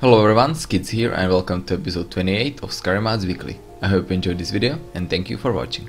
Hello everyone, Skits here and welcome to episode 28 of Skyrim Weekly. I hope you enjoyed this video and thank you for watching.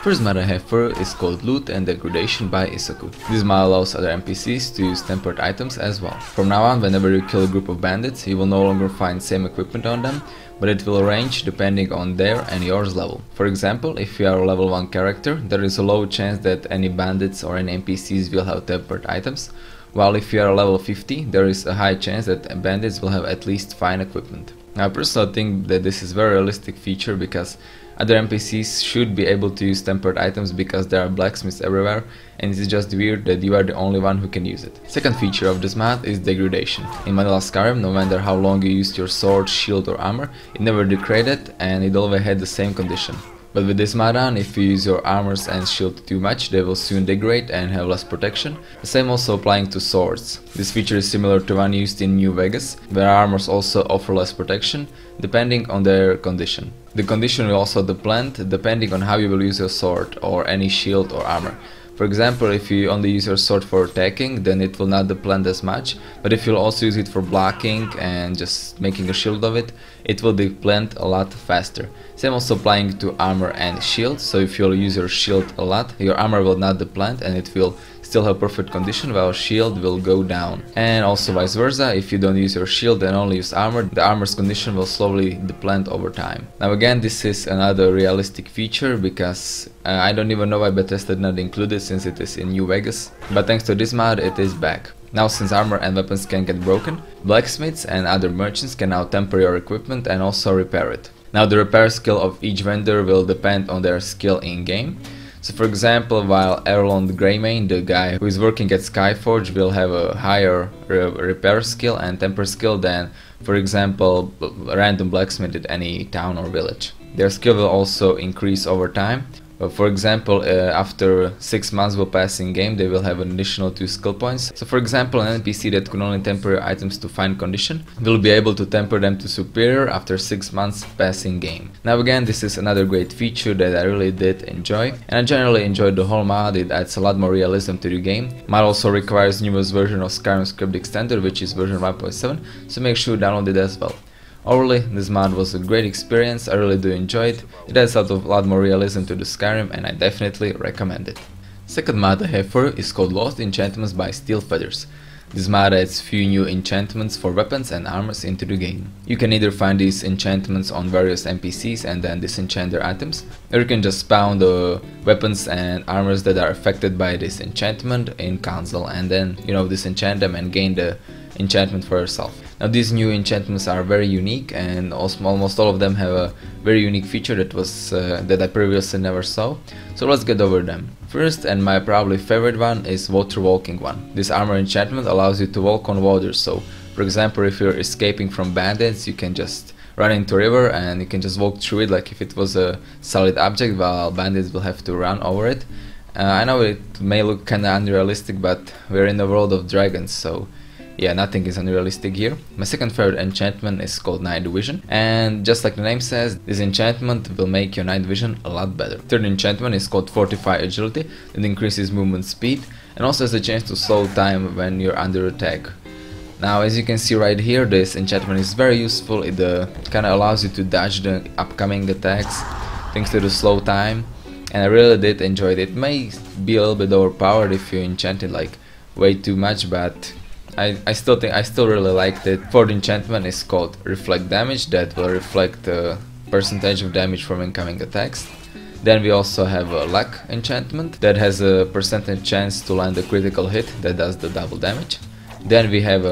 First mod I have for is called Loot and Degradation by Isoku. This mod allows other NPCs to use tempered items as well. From now on, whenever you kill a group of bandits, you will no longer find same equipment on them, but it will range depending on their and yours level. For example, if you are a level 1 character, there is a low chance that any bandits or any NPCs will have tempered items, while if you are level 50, there is a high chance that bandits will have at least fine equipment. Now I personally think that this is a very realistic feature because other NPCs should be able to use tempered items because there are blacksmiths everywhere and it is just weird that you are the only one who can use it. Second feature of this mod is Degradation. In vanilla Skyrim, no matter how long you used your sword, shield or armor, it never degraded and it always had the same condition. But with this mod on, if you use your armors and shield too much, they will soon degrade and have less protection. The same also applying to swords. This feature is similar to one used in New Vegas, where armors also offer less protection, depending on their condition. The condition will also depend depending on how you will use your sword or any shield or armor. For example, if you only use your sword for attacking, then it will not deplete as much, but if you'll also use it for blocking and just making a shield of it, it will deplete a lot faster. Same also applying to armor and shield, so if you'll use your shield a lot, your armor will not deplete and it will still have perfect condition while shield will go down. And also vice versa, if you don't use your shield and only use armor, the armor's condition will slowly deplete over time. Now again, this is another realistic feature because I don't even know why Bethesda did not include it since it is in New Vegas, but thanks to this mod it is back. Now since armor and weapons can get broken, blacksmiths and other merchants can now temper your equipment and also repair it. Now the repair skill of each vendor will depend on their skill in game. So for example, while Erlon Greymane, the guy who is working at Skyforge, will have a higher repair skill and temper skill than, for example, a random blacksmith at any town or village. Their skill will also increase over time. For example, after 6 months will pass in game, they will have an additional 2 skill points. So for example, an NPC that could only temper items to fine condition will be able to temper them to superior after 6 months pass in game. Now again, this is another great feature that I really did enjoy, and I generally enjoyed the whole mod. It adds a lot more realism to the game. Mod also requires newest version of Skyrim script extender, which is version 1.7, so make sure you download it as well. Overall, this mod was a great experience. I really do enjoy it. It adds a lot more realism to the Skyrim and I definitely recommend it. Second mod I have for you is called Lost Enchantments by Steelfeathers. This mod adds few new enchantments for weapons and armors into the game. You can either find these enchantments on various NPCs and then disenchant their items, or you can just spawn the weapons and armors that are affected by this enchantment in console and then, disenchant them and gain the enchantment for yourself. Now these new enchantments are very unique and almost all of them have a very unique feature that I previously never saw. So let's get over them. First, and my probably favorite one, is water walking one. This armor enchantment allows you to walk on water, so for example if you're escaping from bandits you can just run into a river and you can just walk through it like if it was a solid object, while bandits will have to run over it. I know it may look kinda unrealistic, but we're in the world of dragons, so yeah, nothing is unrealistic here. My second favorite enchantment is called Night Vision, and just like the name says, this enchantment will make your night vision a lot better. Third enchantment is called Fortify Agility. It increases movement speed and also has a chance to slow time when you're under attack. Now as you can see right here, this enchantment is very useful. It kinda allows you to dodge the upcoming attacks thanks to the slow time, and I really did enjoy it. It may be a little bit overpowered if you enchant it like way too much, but I still really liked it. Fourth enchantment is called Reflect Damage, that will reflect the percentage of damage from incoming attacks. Then we also have a Luck enchantment that has a percentage chance to land a critical hit that does the double damage. Then we have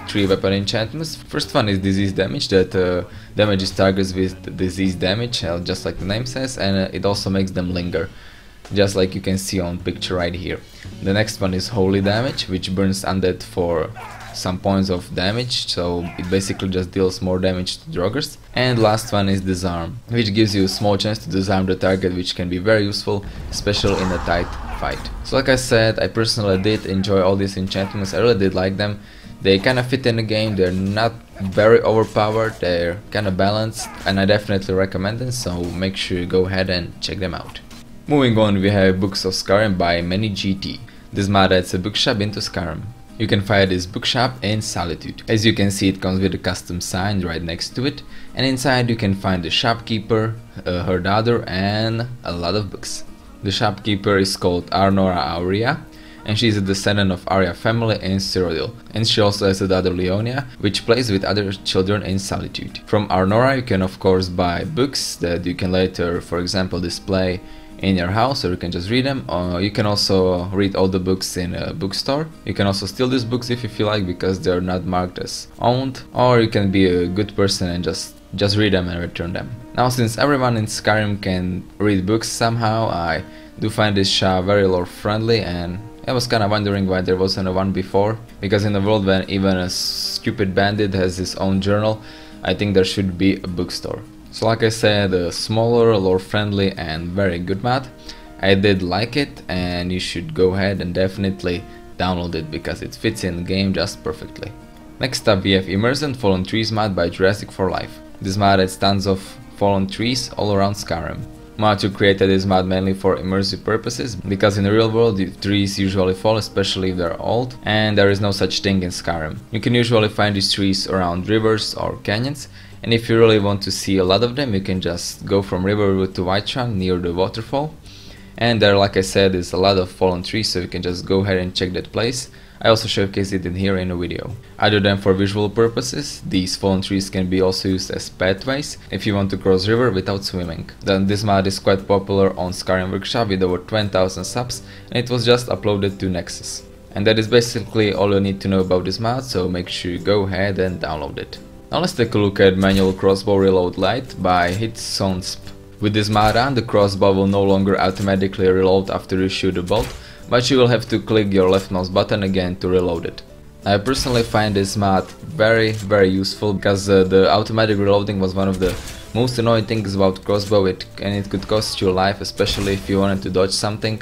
3 weapon enchantments. First one is Disease Damage, that damages targets with disease damage, just like the name says, and it also makes them linger, just like you can see on picture right here. The next one is Holy Damage, which burns undead for some points of damage, so it basically just deals more damage to Droggers. And last one is Disarm, which gives you a small chance to disarm the target, which can be very useful, especially in a tight fight. So like I said, I personally did enjoy all these enchantments. I really did like them. They kinda fit in the game, they're not very overpowered, they're kinda balanced, and I definitely recommend them, so make sure you go ahead and check them out. Moving on, we have Books of Skyrim by MannyGT. This mod adds a bookshop into Skyrim. You can find this bookshop in Solitude. As you can see, it comes with a custom sign right next to it, and inside you can find the shopkeeper, her daughter, and a lot of books. The shopkeeper is called Arnora Aurea, and she is a descendant of Arya family in Cyrodiil, and she also has a daughter Leonia, which plays with other children in Solitude. From Arnora you can of course buy books that you can later, for example, display in your house, or you can just read them. You can also read all the books in a bookstore. You can also steal these books if you feel like, because they're not marked as owned, or you can be a good person and just read them and return them. Now, since everyone in Skyrim can read books somehow, I do find this shop very lore friendly, and I was kinda wondering why there wasn't a one before, because in a world when even a stupid bandit has his own journal, I think there should be a bookstore. So like I said, a smaller, lore friendly and very good mod. I did like it, and you should go ahead and definitely download it because it fits in the game just perfectly. Next up we have Immersive Fallen Trees mod by Jurassic for Life. This mod adds tons of fallen trees all around Skyrim. Mod2 created this mod mainly for immersive purposes, because in the real world the trees usually fall, especially if they're old, and there is no such thing in Skyrim. You can usually find these trees around rivers or canyons, and if you really want to see a lot of them, you can just go from River Route to Whiterun near the waterfall. And there, like I said, is a lot of fallen trees, so you can just go ahead and check that place. I also showcased it in here in a video. Other than for visual purposes, these fallen trees can be also used as pathways if you want to cross river without swimming. Then this mod is quite popular on Skyrim Workshop with over 20,000 subs, and it was just uploaded to Nexus. And that is basically all you need to know about this mod, so make sure you go ahead and download it. Now let's take a look at manual crossbow reload Lite by hidconsp. With this mod on, the crossbow will no longer automatically reload after you shoot a bolt, but you will have to click your left mouse button again to reload it. I personally find this mod very useful, because the automatic reloading was one of the most annoying things about crossbow, and it could cost you life, especially if you wanted to dodge something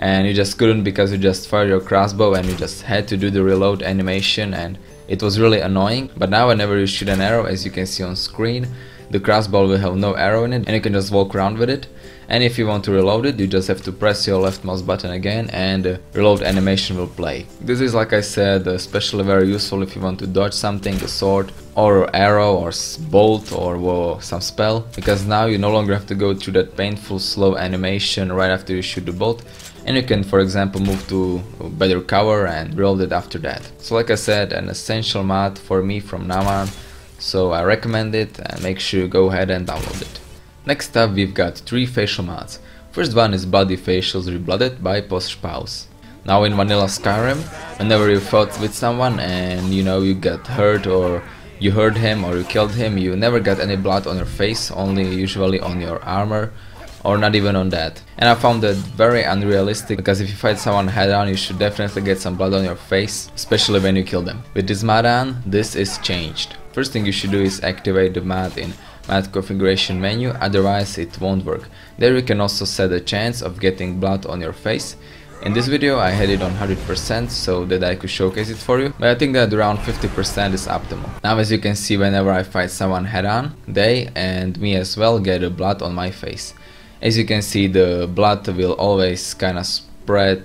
and you just couldn't because you just fired your crossbow and you just had to do the reload animation, and it was really annoying. But now whenever you shoot an arrow, as you can see on screen, the crossbow will have no arrow in it and you can just walk around with it. And if you want to reload it, you just have to press your left mouse button again and the reload animation will play. This is, like I said, especially very useful if you want to dodge something, a sword or arrow or bolt or some spell, because now you no longer have to go through that painful slow animation right after you shoot the bolt, and you can, for example, move to better cover and reload it after that. So like I said, an essential mod for me from now on, so I recommend it and make sure you go ahead and download it. Next up we've got 3 facial mods. First one is Bloody Facials REBLOODED by Poshpaws. Now in vanilla Skyrim, whenever you fought with someone and you got hurt, or you hurt him or you killed him, you never got any blood on your face, only usually on your armor, or not even on that. And I found that very unrealistic, because if you fight someone head on, you should definitely get some blood on your face, especially when you kill them. With this mod on, this is changed. First thing you should do is activate the mod in mod configuration menu, otherwise it won't work. There you can also set a chance of getting blood on your face. In this video I had it on 100% so that I could showcase it for you, but I think that around 50% is optimal. Now as you can see, whenever I fight someone head on, they and me as well get a blood on my face. As you can see, the blood will always kinda spread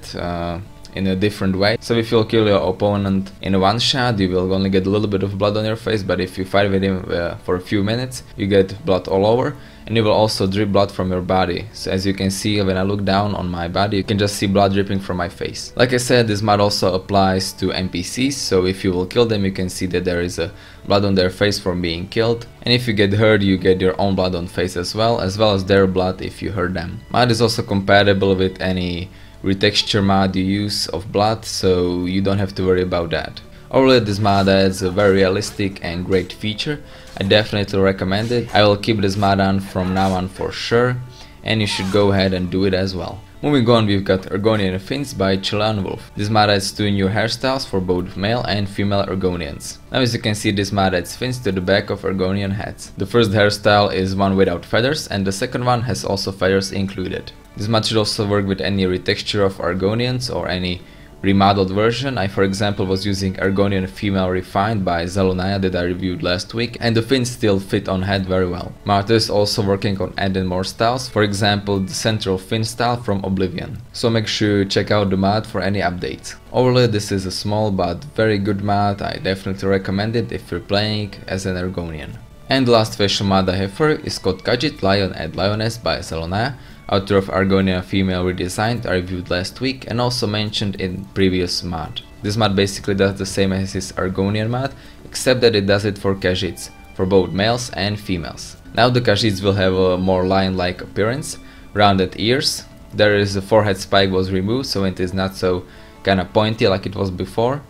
in a different way. So if you'll kill your opponent in one shot, you will only get a little bit of blood on your face, but if you fight with him for a few minutes, you get blood all over, and you will also drip blood from your body. So as you can see, when I look down on my body, you can just see blood dripping from my face. Like I said, this mod also applies to NPCs, so if you will kill them, you can see that there is a blood on their face from being killed, and if you get hurt, you get your own blood on face as well as their blood if you hurt them. Mod is also compatible with any retexture mod you use of blood, so you don't have to worry about that. Overall, this mod adds a very realistic and great feature. I definitely recommend it. I will keep this mod on from now on for sure, and you should go ahead and do it as well. Moving on, we've got Argonian Fins by Chilean Wolf. This mod adds 2 new hairstyles for both male and female Argonians. Now as you can see, this mod adds fins to the back of Argonian heads. The first hairstyle is one without feathers, and the second one has also feathers included. This mod should also work with any retexture of Argonians or any remodeled version. I for example was using Argonian female refined by Zalunaya that I reviewed last week, and the fins still fit on head very well. Martha is also working on adding more styles, for example the central fin style from Oblivion. So make sure you check out the mod for any updates. Overall, this is a small but very good mod. I definitely recommend it if you're playing as an Argonian. And the last special mod I have for you is called Khajiit Lion and Lioness by Zalunaya, author of Argonian female redesigned, I reviewed last week and also mentioned in previous mod. This mod basically does the same as his Argonian mod, except that it does it for Khajiits, for both males and females. Now the Khajiits will have a more lion-like appearance, rounded ears. There is a forehead spike was removed, so it is not so kinda pointy like it was before.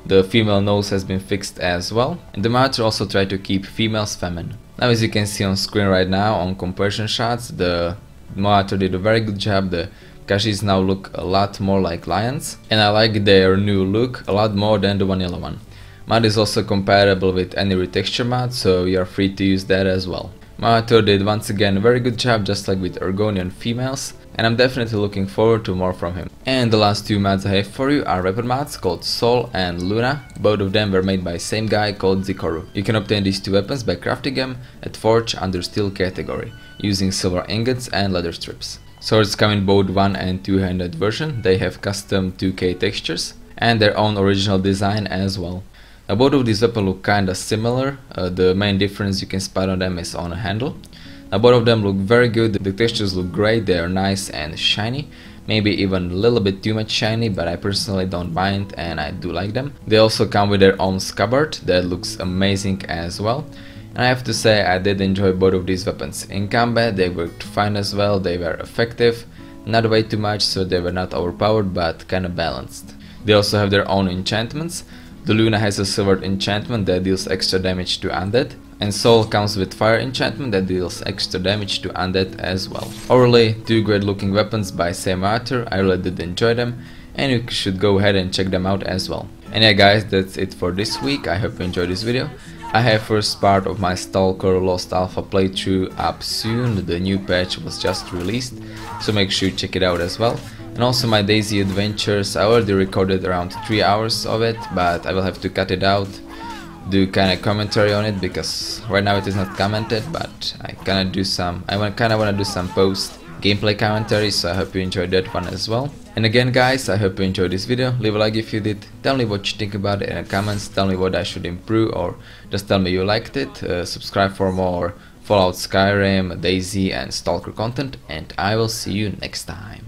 The female nose has been fixed as well, and the mod also tried to keep females feminine. Now as you can see on screen right now on comparison shots, the mod did a very good job. The Khajiits now look a lot more like lions, and I like their new look a lot more than the vanilla one. Mod is also compatible with any retexture mod, so you are free to use that as well. Mod did once again a very good job, just like with Argonian females, and I'm definitely looking forward to more from him. And the last two mods I have for you are weapon mods called Sol and Luna. Both of them were made by same guy called Zikoru. You can obtain these two weapons by crafting them at Forge under Steel category, using silver ingots and leather strips. Swords come in both one and two-handed version. They have custom 2K textures and their own original design as well. Now both of these weapons look kinda similar. The main difference you can spot on them is on a handle. Now both of them look very good. The textures look great, they are nice and shiny, maybe even a little bit too much shiny, but I personally don't mind and I do like them. They also come with their own scabbard that looks amazing as well, and I have to say I did enjoy both of these weapons. In combat they worked fine as well, they were effective, not way too much, so they were not overpowered but kinda balanced. They also have their own enchantments. The Luna has a silver enchantment that deals extra damage to undead, and Sol comes with fire enchantment that deals extra damage to undead as well. Overall, two great looking weapons by same author. I really did enjoy them, and you should go ahead and check them out as well. And yeah guys, that's it for this week. I hope you enjoyed this video. I have first part of my Stalker Lost Alpha playthrough up soon. The new patch was just released, so make sure you check it out as well. And also my Daisy adventures, I already recorded around 3 hours of it, but I will have to cut it out, do kinda commentary on it, because right now it is not commented, but I kinda wanna do some post gameplay commentary, so I hope you enjoyed that one as well. And again guys, I hope you enjoyed this video. Leave a like if you did, tell me what you think about it in the comments, tell me what I should improve, or just tell me you liked it. Subscribe for more Fallout, Skyrim, Daisy and Stalker content, and I will see you next time.